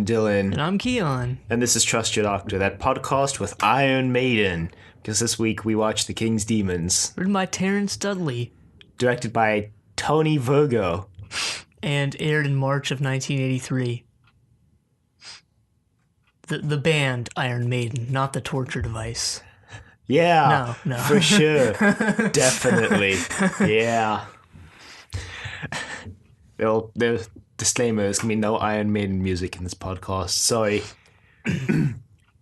I'm Dylan. And I'm Keon. And this is Trust Your Doctor, that podcast with Iron Maiden. Because this week we watched The King's Demons. Written by Terence Dudley. Directed by Tony Virgo. And aired in March of 1983. The band Iron Maiden, not the torture device. Yeah. No. For sure. Definitely. Yeah. There's disclaimer, there's going to be no Iron Maiden music in this podcast. Sorry.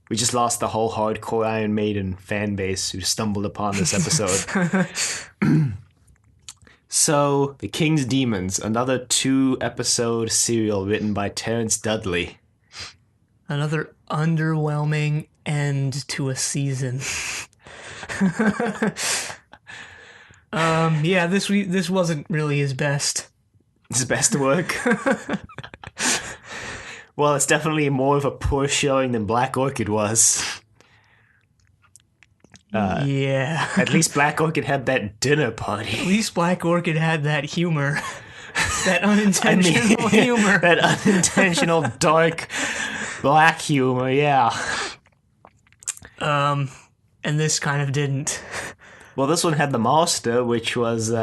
We just lost the whole hardcore Iron Maiden fan base who stumbled upon this episode. So, The King's Demons, another 2-episode serial written by Terence Dudley. Another underwhelming end to a season. This wasn't really his best. His best work? Well, it's definitely more of a poor showing than Black Orchid was. Yeah. At least Black Orchid had that dinner party. At least Black Orchid had that humor. That unintentional humor. That unintentional, dark, black humor, yeah. And this kind of didn't. Well, this one had the master, which was,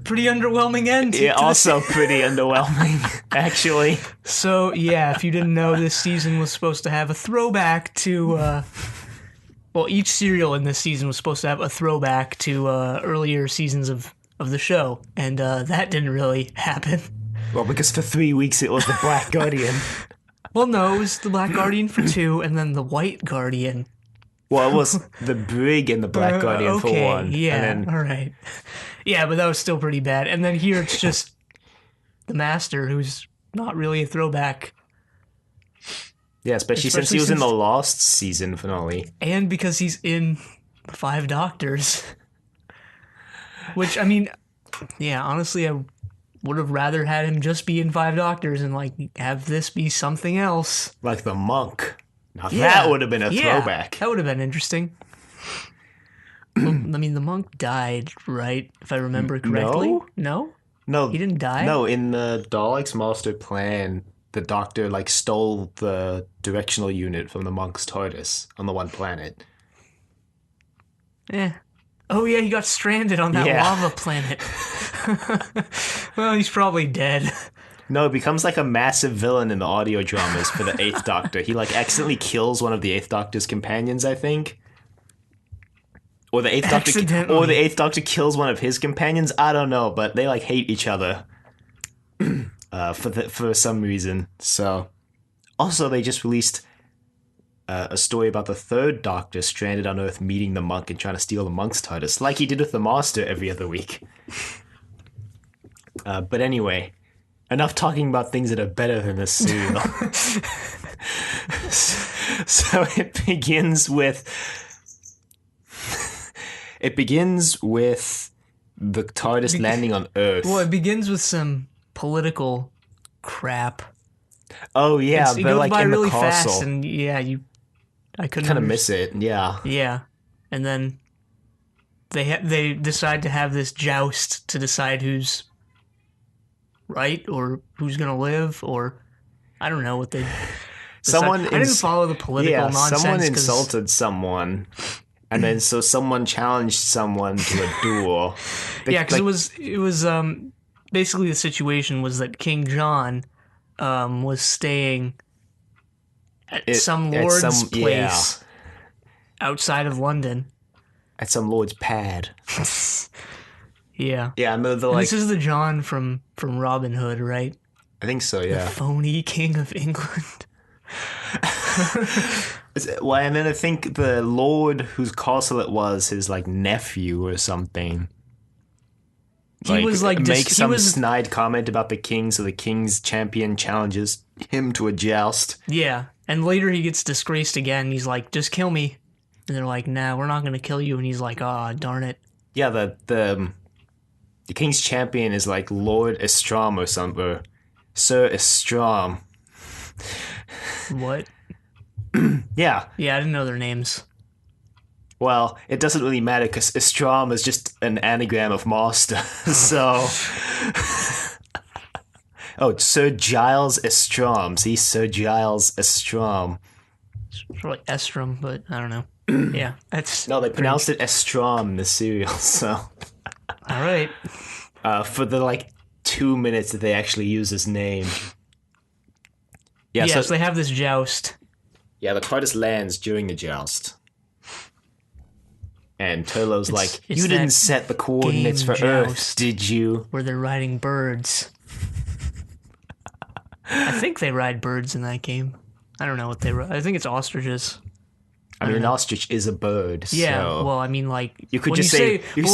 pretty underwhelming end. yeah, also pretty underwhelming, actually. So, yeah, if you didn't know, this season was supposed to have a throwback to, each serial in this season was supposed to have a throwback to earlier seasons of the show, and that didn't really happen. Well, because for 3 weeks it was the Black Guardian. Well, no, it was the Black Guardian for 2, and then the White Guardian. Well, it was the Brig and the Black Guardian for 1. Yeah, and then, all right. Yeah, but that was still pretty bad. And then here it's just the Master, who's not really a throwback. Yeah, especially since he was in the last season finale. And because he's in 5 Doctors. Which, I mean, yeah, honestly, I would have rather had him just be in 5 Doctors and, have this be something else. Like the monk. Now Yeah. that would have been a throwback. That would have been interesting. Well, I mean, the monk died, right? If I remember correctly. No? No. He didn't die? No, in the Daleks' master plan, the Doctor, stole the directional unit from the monk's TARDIS on the one planet. Oh, yeah, he got stranded on that lava planet. Well, he's probably dead. No, it becomes a massive villain in the audio dramas for the 8th Doctor. He, accidentally kills one of the 8th Doctor's companions, I think. Or the 8th Doctor kills one of his companions. I don't know, but they hate each other for some reason. So, also they just released a story about the 3rd Doctor stranded on Earth meeting the monk and trying to steal the monk's TARDIS, like he did with the Master every other week. But anyway, enough talking about things that are better than this serial. So it begins with the TARDIS landing on Earth. Well, it begins with some political crap. Oh yeah, It they're goes by in really the castle. fast, and I couldn't Kind of miss it, yeah. Yeah, and then they decide to have this joust to decide who's right or who's gonna live, or I don't know what they. I didn't follow the political nonsense. Someone insulted someone, and then so someone challenged someone to a duel. Because it was basically the situation was that King John was staying at some lord's place outside of London. At some lord's pad. Yeah. Yeah, and this is the John from Robin Hood, right? I think so, yeah. The phony King of England. Well, and then I think the lord whose castle it was his nephew or something. He was make some snide comment about the king, so the king's champion challenges him to a joust. Yeah, and later he gets disgraced again. He's like, "Just kill me," and they're like, "Nah, we're not gonna kill you." And he's like, "Ah, darn it." Yeah, the king's champion is Lord Estrom or something, or Sir Estrom. What? Yeah. Yeah, I didn't know their names. Well, it doesn't really matter because Estrom is just an anagram of master, so Oh, it's Sir Giles Estrom. See, Sir Giles Estrom. It's probably Estrom, but I don't know. Yeah, that's No, they pronounced it Estrom in the serial. So, all right. For the like 2 minutes that they actually use his name. Yeah, so they have this joust. Yeah, the TARDIS lands during the joust. And Turlough's like, you didn't set the coordinates for Earth, did you? Where they're riding birds. I think they ride birds in that game. I don't know what they ride. I think it's ostriches. I mean, an ostrich is a bird. Yeah, so well, I mean, like... You could just say... When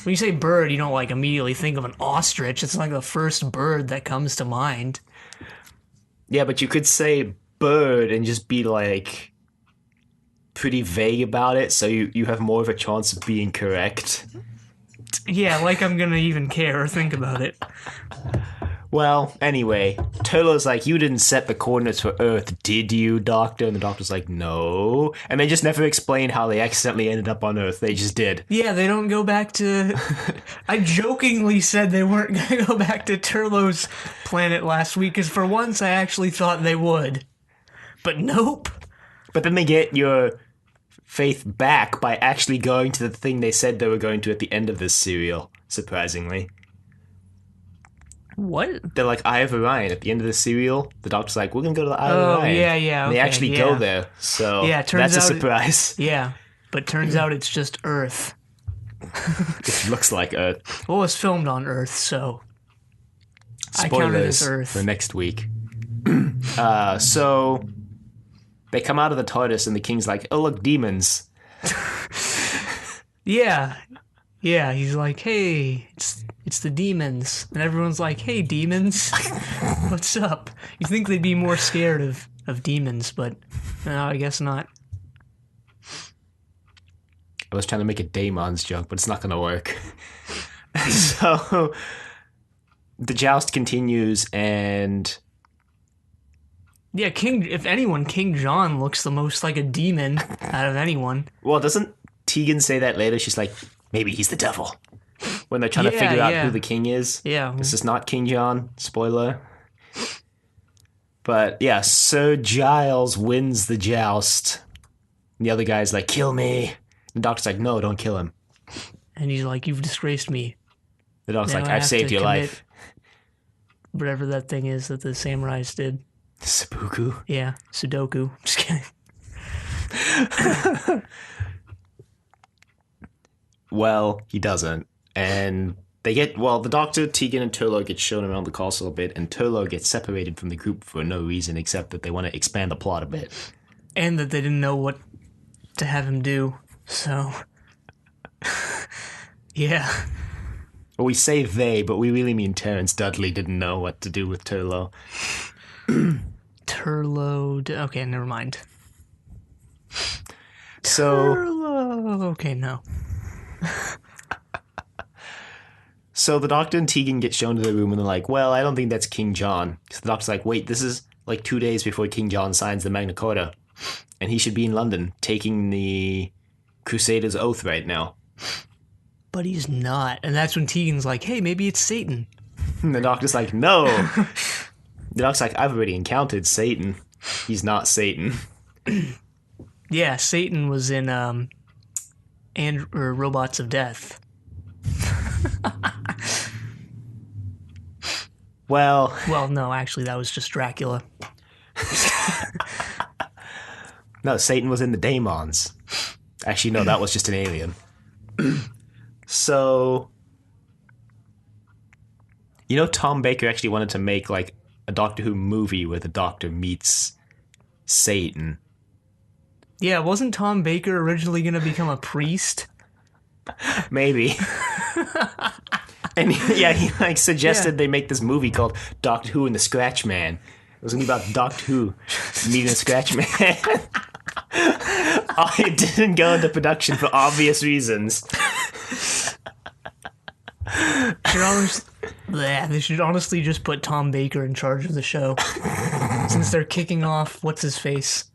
you say bird, you don't, like, immediately think of an ostrich. It's like the first bird that comes to mind. Yeah, but you could say bird and just be, like, pretty vague about it, so you have more of a chance of being correct. Yeah, like I'm gonna even care or think about it. Well, anyway, Turlough's like, you didn't set the coordinates for Earth, did you, Doctor? And the Doctor's like, no. And they just never explain how they accidentally ended up on Earth. They just did. Yeah, they don't go back to... I jokingly said they weren't going to go back to Turlough's planet last week, because for once I actually thought they would. But nope. But then they get your faith back by actually going to the thing they said they were going to at the end of this serial, surprisingly. What? They're like, Eye of Orion. At the end of the serial, the Doctor's like, we're going to go to the Eye of Orion. Yeah. And they actually go there. So yeah, that's a surprise. Yeah, but turns out it's just Earth. It looks like Earth. Well, it's filmed on Earth, so... Spoilers I count it as Earth. for next week. So they come out of the TARDIS and the King's like, oh, look, demons. Yeah, he's like, hey, it's the demons. And everyone's like, hey, demons, what's up? You think they'd be more scared of demons, but no, I guess not. I was trying to make a Daemons joke, but it's not going to work. So the joust continues, and... Yeah, if anyone, King John looks the most like a demon out of anyone. Well, doesn't Tegan say that later? She's like, maybe he's the devil. When they're trying to figure out who the king is. Yeah. This is not King John. Spoiler. But yeah, Sir Giles wins the joust. And the other guy's like, kill me. The Doctor's like, no, don't kill him. And he's like, you've disgraced me. The Doctor's like, I've saved your life. Whatever that thing is that the samurais did. Seppuku? Yeah, Sudoku. Just kidding. Well, he doesn't. And the Doctor, Tegan, and Turlough get shown around the castle a bit, and Turlough gets separated from the group for no reason except that they want to expand the plot a bit. And that they didn't know what to have him do, so... Yeah. Well, we say they, but we really mean Terence Dudley didn't know what to do with Turlough. Okay, never mind. So... Turlough! Okay, no. So the Doctor and Tegan get shown to the room and they're like, well, I don't think that's King John. So the Doctor's like, wait, this is like 2 days before King John signs the Magna Carta. And he should be in London taking the Crusader's oath right now. But he's not. And that's when Tegan's like, hey, maybe it's Satan. And the Doctor's like, no. The Doctor's like, I've already encountered Satan. He's not Satan. Yeah, Satan was in Robots of Death. Well, no, actually, that was just Dracula. No, Satan was in the Daemons. Actually, no, that was just an alien. So, Tom Baker actually wanted to make like a Doctor Who movie where the Doctor meets Satan. Yeah, wasn't Tom Baker originally going to become a priest? Maybe. And he like suggested they make this movie called Doctor Who and the Scratch Man. It was going to be about Doctor Who meeting a Scratch Man. It didn't go into production for obvious reasons. They should honestly just put Tom Baker in charge of the show. Since they're kicking off, what's his face?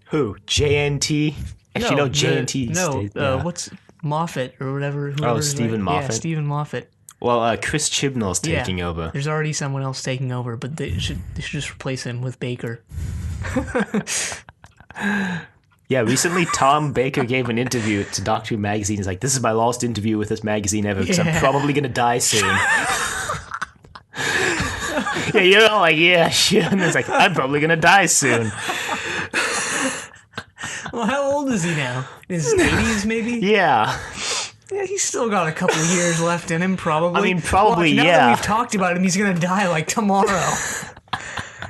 Who? JNT? Actually, no, JNT. What's Moffat or whatever? Stephen Moffat. Yeah, Stephen Moffat. Well, Chris Chibnall's taking over. There's already someone else taking over, but they should just replace him with Baker. Yeah, recently Tom Baker gave an interview to Doctor Who magazine. He's like, "This is my last interview with this magazine ever because I'm probably gonna die soon." Yeah, you're all like, "Yeah, sure." And it's like, "I'm probably gonna die soon." Well, how old is he now? In his 80s, maybe? Yeah. Yeah, he's still got a couple years left in him, probably. I mean, probably, now yeah. that we've talked about him, he's gonna die like tomorrow.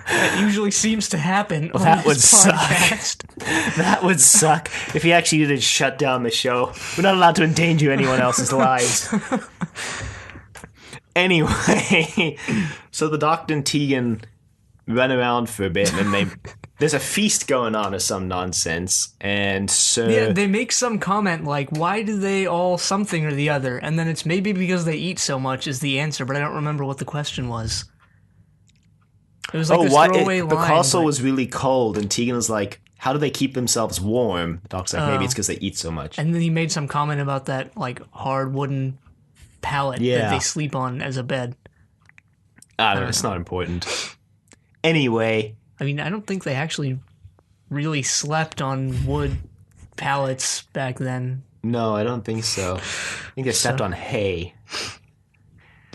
That usually seems to happen on That would this podcast. suck. That would suck if he actually did shut down the show. We're not allowed to endanger anyone else's lives. Anyway, so the Doctor and Tegan run around for a bit, and there's a feast going on or some nonsense, and so... Yeah, they make some comment like, why do they all something or the other? And then it's maybe because they eat so much is the answer, but I don't remember what the question was. It was like this throwaway line. The castle was really cold, and Tegan was like, how do they keep themselves warm? The Doctor's like, maybe it's because they eat so much. And then he made some comment about that like hard wooden pallet that they sleep on as a bed. I don't know, it's not important. Anyway... I mean, I don't think they actually really slept on wood pallets back then. No, I don't think so. I think they slept on hay.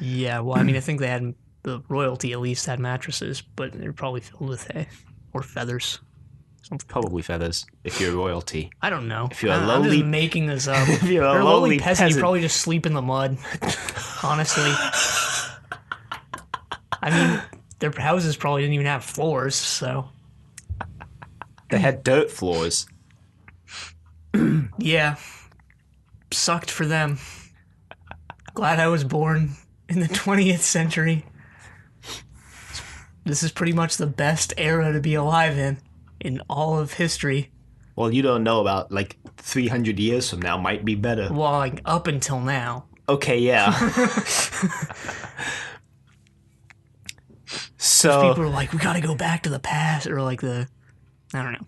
Yeah, well, I mean, I think they had... The royalty at least had mattresses, but they're probably filled with hay. Or feathers. Something. Probably feathers, if you're royalty. I don't know. If you're a I'm just making this up. If you're a lowly peasant, you probably just sleep in the mud. Honestly. I mean, their houses probably didn't even have floors, so... They had dirt floors. Yeah. Sucked for them. Glad I was born in the 20th century. This is pretty much the best era to be alive in all of history. Well, you don't know about, like, 300 years from now might be better. Well, like, up until now. Okay, yeah. So people are like, we gotta go back to the past, or like I don't know.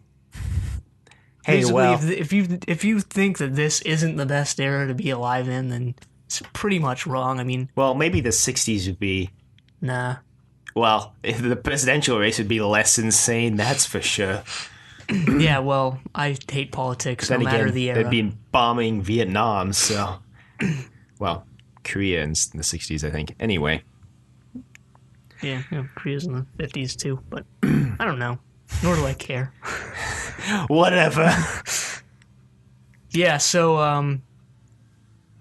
Hey, basically, well, if you think that this isn't the best era to be alive in, then it's pretty much wrong. I mean, well, maybe the 60s would be... Nah. Well, if the presidential race would be less insane, that's for sure. Yeah, well, I hate politics, no matter the era. They'd been bombing Vietnam, so... Well, Korea in the 60s, I think. Anyway. Yeah, Korea's in the 50s too, but I don't know. Nor do I care. Whatever. Yeah, so,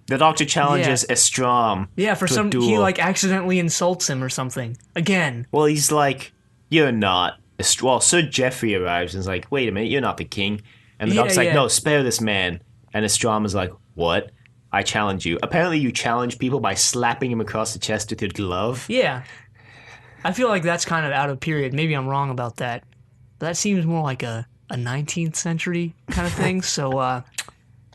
the Doctor challenges Estrom. Yeah, for some... He, like, accidentally insults him or something. Again. Well, he's like, you're not... Well, Sir Geoffrey arrives and is like, wait a minute, you're not the king. And the Doctor's like, no, spare this man. And Estrom is like, what? I challenge you. Apparently you challenge people by slapping him across the chest with your glove. Yeah. I feel like that's kind of out of period. Maybe I'm wrong about that. But that seems more like a 19th century kind of thing, so,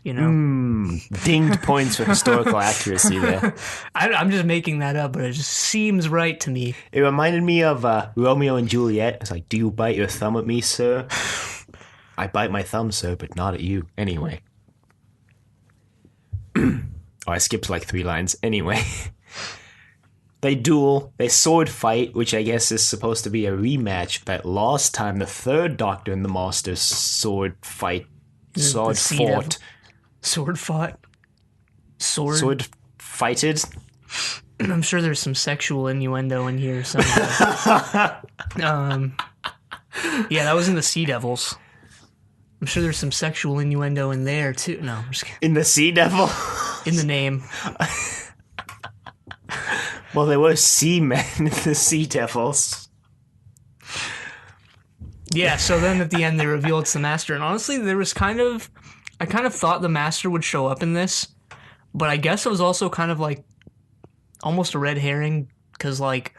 you know. Dinged points for historical accuracy there. I'm just making that up, but it just seems right to me. It reminded me of Romeo and Juliet. It's like, do you bite your thumb at me, sir? I bite my thumb, sir, but not at you. Anyway. I skipped like 3 lines. Anyway. They duel, they sword fight, which I guess is supposed to be a rematch. That last time, the 3rd Doctor and the Master sword fight. Sword fought. Sword fought? Sword fighted? I'm sure there's some sexual innuendo in here somewhere. Yeah, that was in the Sea Devils. I'm sure there's some sexual innuendo in there, too. No, I'm just kidding. In the Sea Devil? In the name. Well, there were seamen in the Sea Devils. Yeah, so then at the end they reveal it's the Master. And honestly, there was I kind of thought the Master would show up in this. But I guess it was also kind of like almost a red herring. Because like...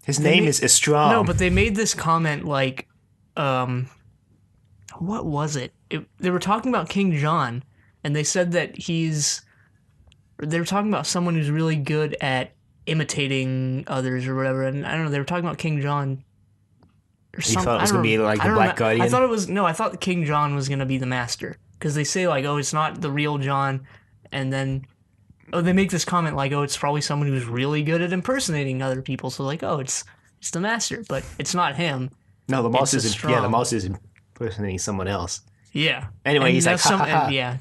His name is Estrom. No, but they made this comment like... what was it? They were talking about King John. And they said that they were talking about someone who's really good at imitating others or whatever, and I don't know, they were talking about King John or something. You thought it was going to be like the Black Guardian? I thought King John was going to be the Master, because they say like, oh, it's not the real John, and then they make this comment like, oh, it's probably someone who's really good at impersonating other people. So like, oh, it's the master, but it's not him. No, the master's impersonating someone else. Yeah. Anyway, and he's like, ha ha ha. Yeah,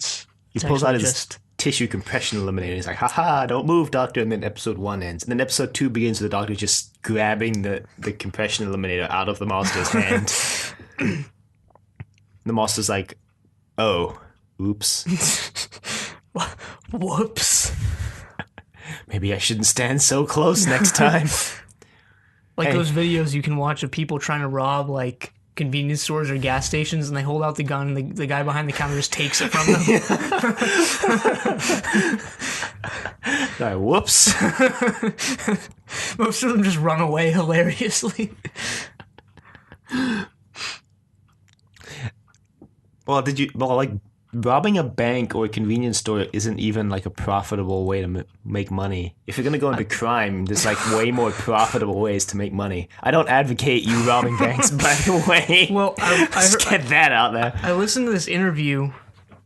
he pulls out his tissue compression eliminator. He's like, ha ha, don't move, Doctor. And then episode 1 ends. And then episode 2 begins with the Doctor just grabbing the compression eliminator out of the master's hand. The master's like, oh, oops. Whoops. Maybe I shouldn't stand so close next time. Like those videos you can watch of people trying to rob, like, convenience stores or gas stations, and they hold out the gun, and the guy behind the counter just takes it from them. Whoops. Most of them just run away hilariously. Well, robbing a bank or a convenience store isn't even like a profitable way to make money. If you're going to go into crime, there's like way more profitable ways to make money. I don't advocate you robbing banks, by the way. Well, Just get that out there. I listened to this interview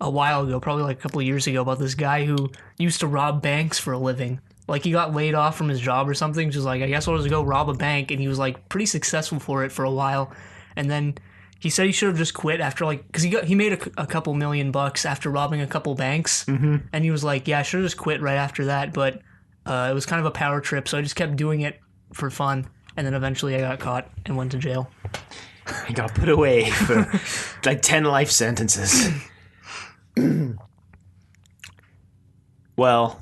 a while ago, probably like a couple of years ago, about this guy who used to rob banks for a living. Like, he got laid off from his job or something, just like, I guess I'll just go rob a bank, and he was like pretty successful for it for a while, and then he said he should have just quit after, like, because he made a couple $1,000,000 after robbing a couple banks, and he was like, yeah, I should have just quit right after that, but it was kind of a power trip, so I just kept doing it for fun, and then eventually I got caught and went to jail. I got put away for like 10 life sentences. Well,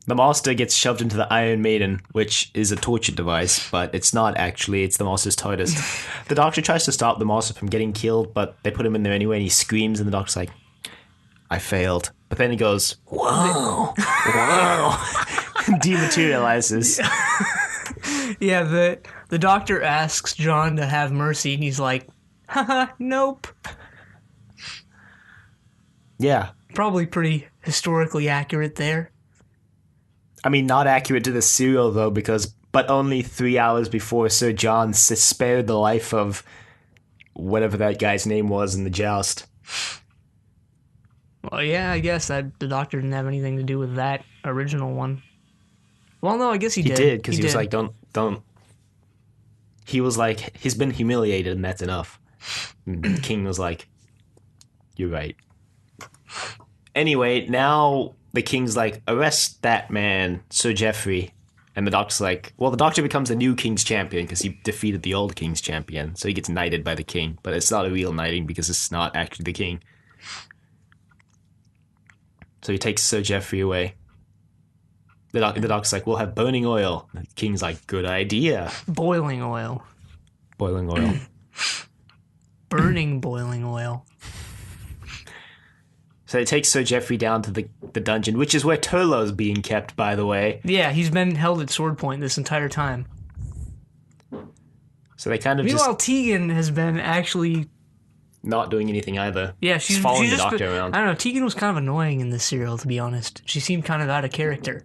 the Master gets shoved into the Iron Maiden, which is a torture device, but it's not actually. It's the Master's TARDIS. The Doctor tries to stop the Master from getting killed, but they put him in there anyway, and he screams, and the Doctor's like, I failed. But then he goes, whoa, whoa, dematerializes. Yeah, the Doctor asks John to have mercy, and he's like, haha, nope. Yeah. Probably pretty historically accurate there. I mean, not accurate to the serial, though, but only 3 hours before Sir John spared the life of whatever that guy's name was in the joust. Well, yeah, I guess that the Doctor didn't have anything to do with that original one. Well, no, I guess he did. He did, because he was like, don't. He was like, he's been humiliated, and that's enough. And the King was like, you're right. Anyway, now the King's like, arrest that man, Sir Geoffrey. And the Doctor's like, well, the Doctor becomes the new King's champion because he defeated the old King's champion. So he gets knighted by the King. But it's not a real knighting because it's not actually the King. So he takes Sir Geoffrey away. The Doctor's like, we'll have burning oil. The King's like, good idea. Boiling oil. Boiling oil. Burning boiling oil. So they take Sir Geoffrey down to the dungeon, which is where Turlough's being kept, by the way. Yeah, he's been held at sword point this entire time. So they kind of Meanwhile, Tegan has been actually not doing anything either. Yeah, she's following the Doctor around. I don't know, Tegan was kind of annoying in this serial, to be honest. She seemed kind of out of character.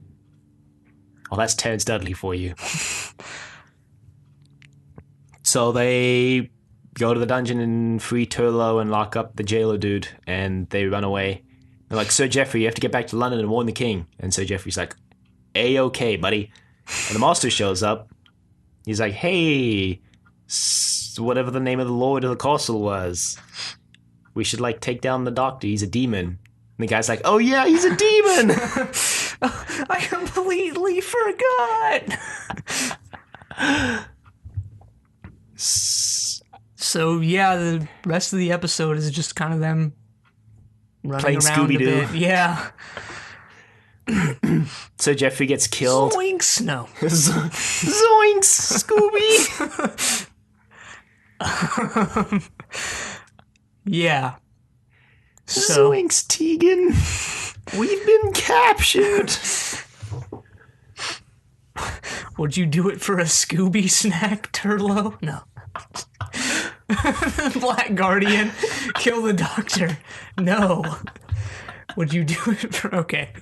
Well, that's Terence Dudley for you. So they go to the dungeon and free Turlough and lock up the jailer dude, and they run away. They're like, Sir Geoffrey, you have to get back to London and warn the King. And Sir Geoffrey's like, A-okay, buddy. And the Master shows up. He's like, hey, whatever the name of the Lord of the Castle was, we should, like, take down the Doctor. He's a demon. And the guy's like, oh yeah, he's a demon! I completely forgot! So, yeah, the rest of the episode is just kind of them running playing around Scooby-Doo. a bit. Yeah. So Geoffrey gets killed. Zoinks! No. Zoinks! Scooby! Yeah. So, Zoinks, Tegan! We've been captured! would you do it for a Scooby snack, Turlough? No. Black Guardian, kill the Doctor. No. Would you do it for... Okay.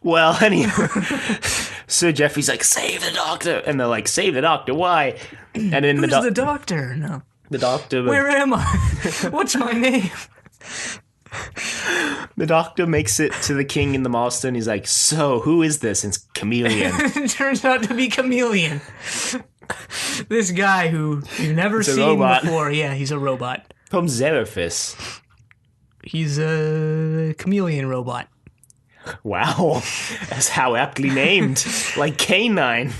Well, anyway, Sir Geoffrey's like, save the Doctor! And they're like, save the Doctor, why? And then Who's the Doctor? No. The doctor... Where am I? What's my name? The doctor makes it to the king and the master, and he's like, so, who is this? And it's Chameleon. It turns out to be Chameleon. This guy who you've never seen before. Yeah, he's a robot. From Zeraphis. He's a chameleon robot. Wow. That's how aptly named. Like Canine.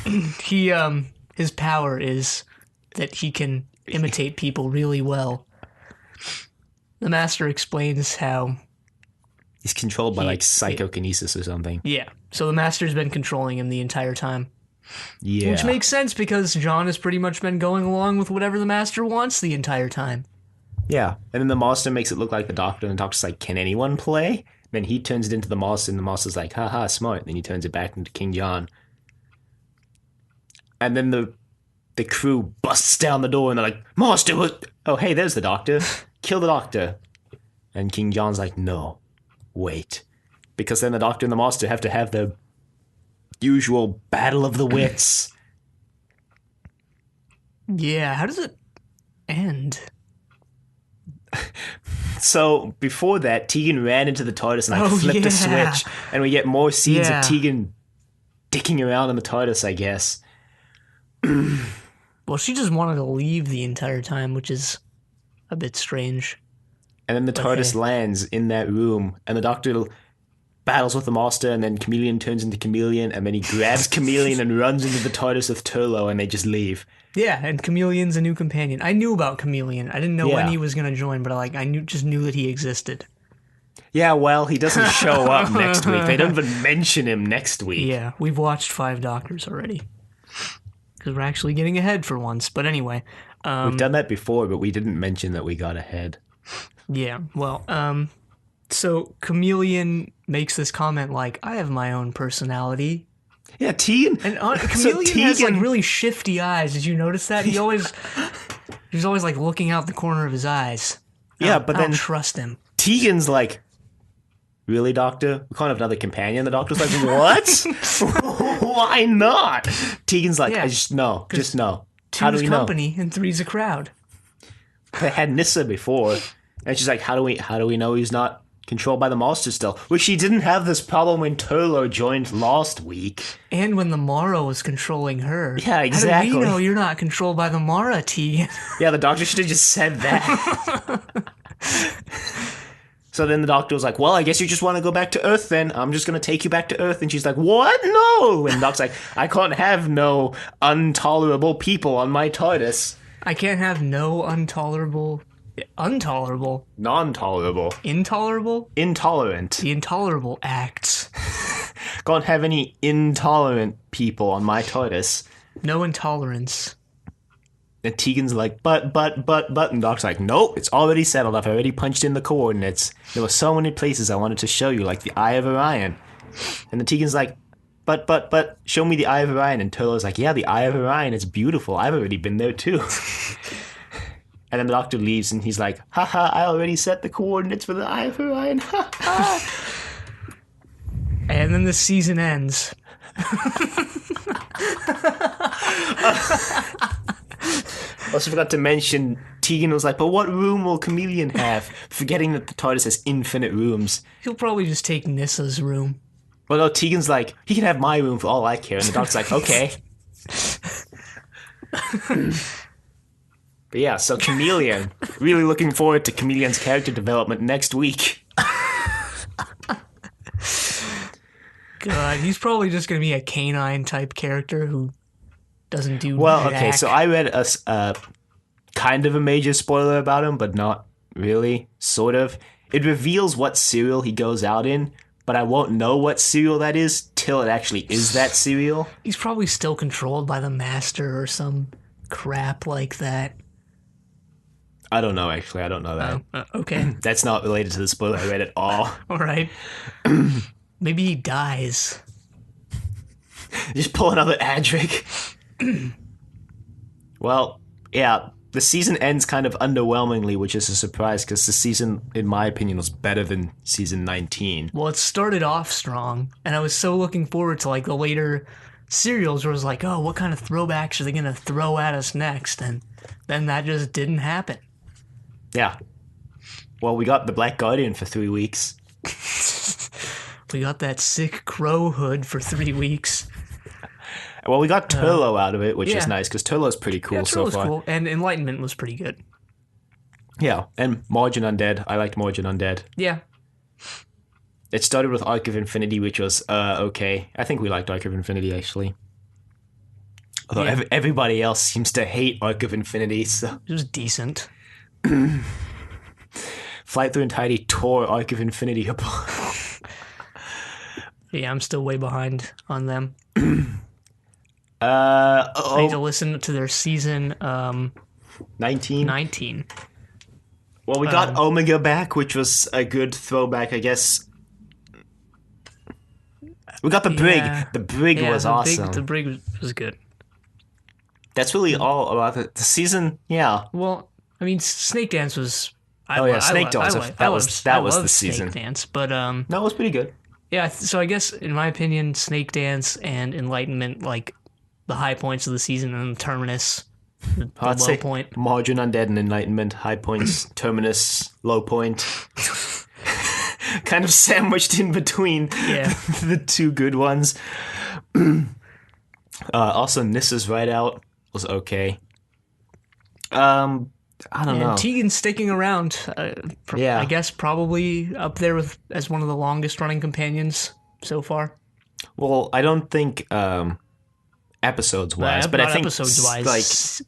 His power is that he can imitate people really well. The master explains how... He's controlled by, like, psychokinesis or something. Yeah. So the master's been controlling him the entire time. Yeah. Which makes sense because John has pretty much been going along with whatever the master wants the entire time. Yeah. And then the master makes it look like the doctor, and the doctor's like, can anyone play? Then he turns it into the master, and the master's like, haha, smart. And then he turns it back into King John. And then the crew busts down the door, and they're like, Master, what? Oh, hey, there's the doctor. Kill the doctor. And King John's like, no, wait. Because then the doctor and the master have to have the usual battle of the wits. Yeah, how does it end? So, before that, Tegan ran into the TARDIS and flipped a switch, and we get more scenes of Tegan dicking around in the TARDIS, I guess. Well, she just wanted to leave the entire time, which is a bit strange. And then the TARDIS lands in that room, and the Doctor battles with the Master, and then Chameleon turns into Chameleon, and then he grabs Chameleon and runs into the TARDIS with Turlo, and they just leave. Yeah, and Chameleon's a new companion. I knew about Chameleon. I didn't know when he was going to join, but I just knew that he existed. Yeah, well, he doesn't show up next week. They don't even mention him next week. Yeah, we've watched 5 Doctors already. Because we're actually getting ahead for once. But anyway. We've done that before, but we didn't mention that we got ahead. Yeah, well, so Chameleon makes this comment like, I have my own personality. Yeah, Tegan. And Chameleon has like really shifty eyes. Did you notice that? He's always like looking out the corner of his eyes. Yeah, but I then don't trust him. Tegan's like, really, Doctor? We can't have another companion. The Doctor's like, what? Why not? Tegan's like, I just know. Just know. How do we know? 2's company and 3's a crowd. They had Nissa before, and she's like, how do we know he's not controlled by the Master still? Well, she didn't have this problem when Turlo joined last week. And when the Mara was controlling her. Yeah, exactly. How do we know you're not controlled by the Mara, Tegan? Yeah, the Doctor should have just said that. So then the Doctor was like, well, I guess you just want to go back to Earth then. I'm just going to take you back to Earth. And she's like, what? No! And the Doctor's like, I can't have no intolerable people on my TARDIS. I can't have no intolerable... Non-tolerable. Intolerable? Intolerant. The intolerable acts. Can't have any intolerant people on my TARDIS. No intolerance. And Tegan's like, but, and Doc's like, nope, it's already settled. I've already punched in the coordinates. There were so many places I wanted to show you, like the Eye of Orion. And then Tegan's like, but, show me the Eye of Orion. And Turlo's like, yeah, the Eye of Orion, it's beautiful. I've already been there too. And then the Doctor leaves and he's like, haha, I already set the coordinates for the Eye of Orion. And then the season ends. Also forgot to mention, Tegan was like, but what room will Chameleon have? Forgetting that the TARDIS has infinite rooms. He'll probably just take Nissa's room. Well, no, Tegan's like, he can have my room for all I care. And the Doctor's like, okay. But yeah, so Chameleon. Really looking forward to Chameleon's character development next week. God, he's probably just going to be a canine type character who doesn't do well, okay, so I read a kind of a major spoiler about him, but not really, sort of. It reveals what cereal he goes out in, but I won't know what cereal that is till it actually is that cereal. He's probably still controlled by the Master or some crap like that. I don't know, actually. I don't know that. Okay. That's not related to the spoiler I read at all. All right. Maybe he dies. Just pull another Adric. Well, yeah, the season ends kind of underwhelmingly, which is a surprise because the season, in my opinion, was better than season 19. Well, it started off strong, and I was so looking forward to like the later serials where it was like, oh, what kind of throwbacks are they going to throw at us next? And then that just didn't happen. Yeah. Well, we got the Black Guardian for 3 weeks. We got that sick crow hood for 3 weeks. Well, we got Turlo out of it, which is nice, because Turlo's pretty cool so far. Cool, and Enlightenment was pretty good. Yeah, and Margin Undead. I liked Margin Undead. Yeah. It started with Arc of Infinity, which was okay. I think we liked Arc of Infinity, actually. Although everybody else seems to hate Arc of Infinity, so... It was decent. Flight Through Entirety tore Arc of Infinity apart. Yeah, I'm still way behind on them. I need to listen to their season 19. Well, we got Omega back, which was a good throwback, I guess. We got the Brig. The Brig was awesome. The Brig was good. That's really all about the season. Yeah. Well, I mean, Snake Dance was. Snake Dance. That was the season. Snake Dance, but that was pretty good. Yeah, so I guess in my opinion, Snake Dance and Enlightenment, like the high points of the season, and Terminus, the low point. Margin Undead and Enlightenment, high points. Terminus, low point. Kind of sandwiched in between the two good ones. Also, Nissa's Ride Out was okay. I don't know. Tegan's sticking around. I guess probably up there with as one of the longest running companions so far. Well, I don't think episodes wise, but I think episodes wise, like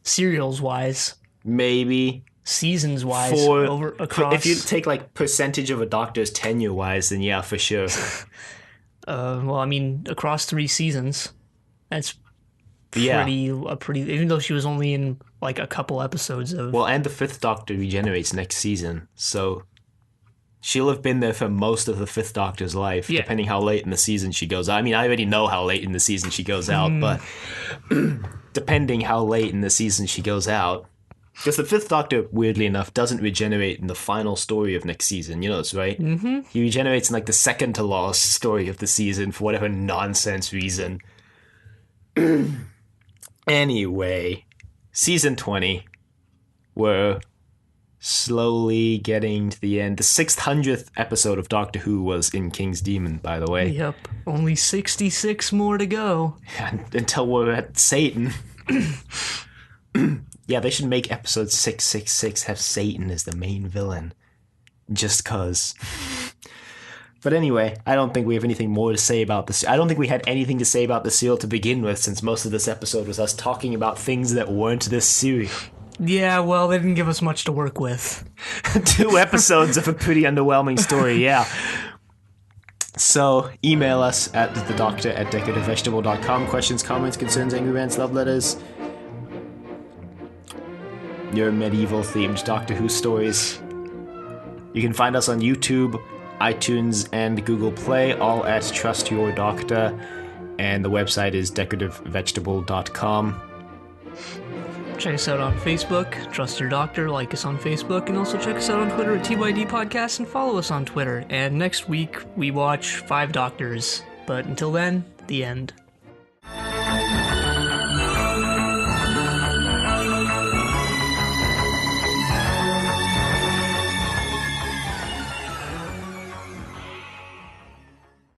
serials wise, maybe seasons wise, across. If you take like percentage of a Doctor's tenure wise, then yeah, for sure. Well, I mean, across 3 seasons, that's pretty. Even though she was only in like a couple episodes of. Well, and the 5th Doctor regenerates next season, so she'll have been there for most of the 5th Doctor's life, depending how late in the season she goes out. I mean, I already know how late in the season she goes out, but depending how late in the season she goes out, because the 5th Doctor, weirdly enough, doesn't regenerate in the final story of next season. You know this, right? Mm-hmm. He regenerates in like the second to last story of the season for whatever nonsense reason. Anyway, season 20, we're slowly getting to the end. The 600th episode of Doctor Who was in King's Demon, by the way. Yep, only 66 more to go. Until we're at Satan. Yeah, they should make episode 666 have Satan as the main villain. Just cause. But anyway, I don't think we have anything more to say about this. I don't think we had anything to say about the serial to begin with, since most of this episode was us talking about things that weren't this serial. Yeah, well, they didn't give us much to work with. 2 episodes of a pretty underwhelming story, yeah. So, email us at thedoctor@decorativevegetable.com. Questions, comments, concerns, angry rants, love letters. Your medieval-themed Doctor Who stories. You can find us on YouTube, iTunes, and Google Play, all at Trust Your Doctor, and the website is decorativevegetable.com. Check us out on Facebook, Trust Your Doctor, like us on Facebook, and also check us out on Twitter at TYD Podcast, and follow us on Twitter. And next week, we watch 5 Doctors. But until then, the end.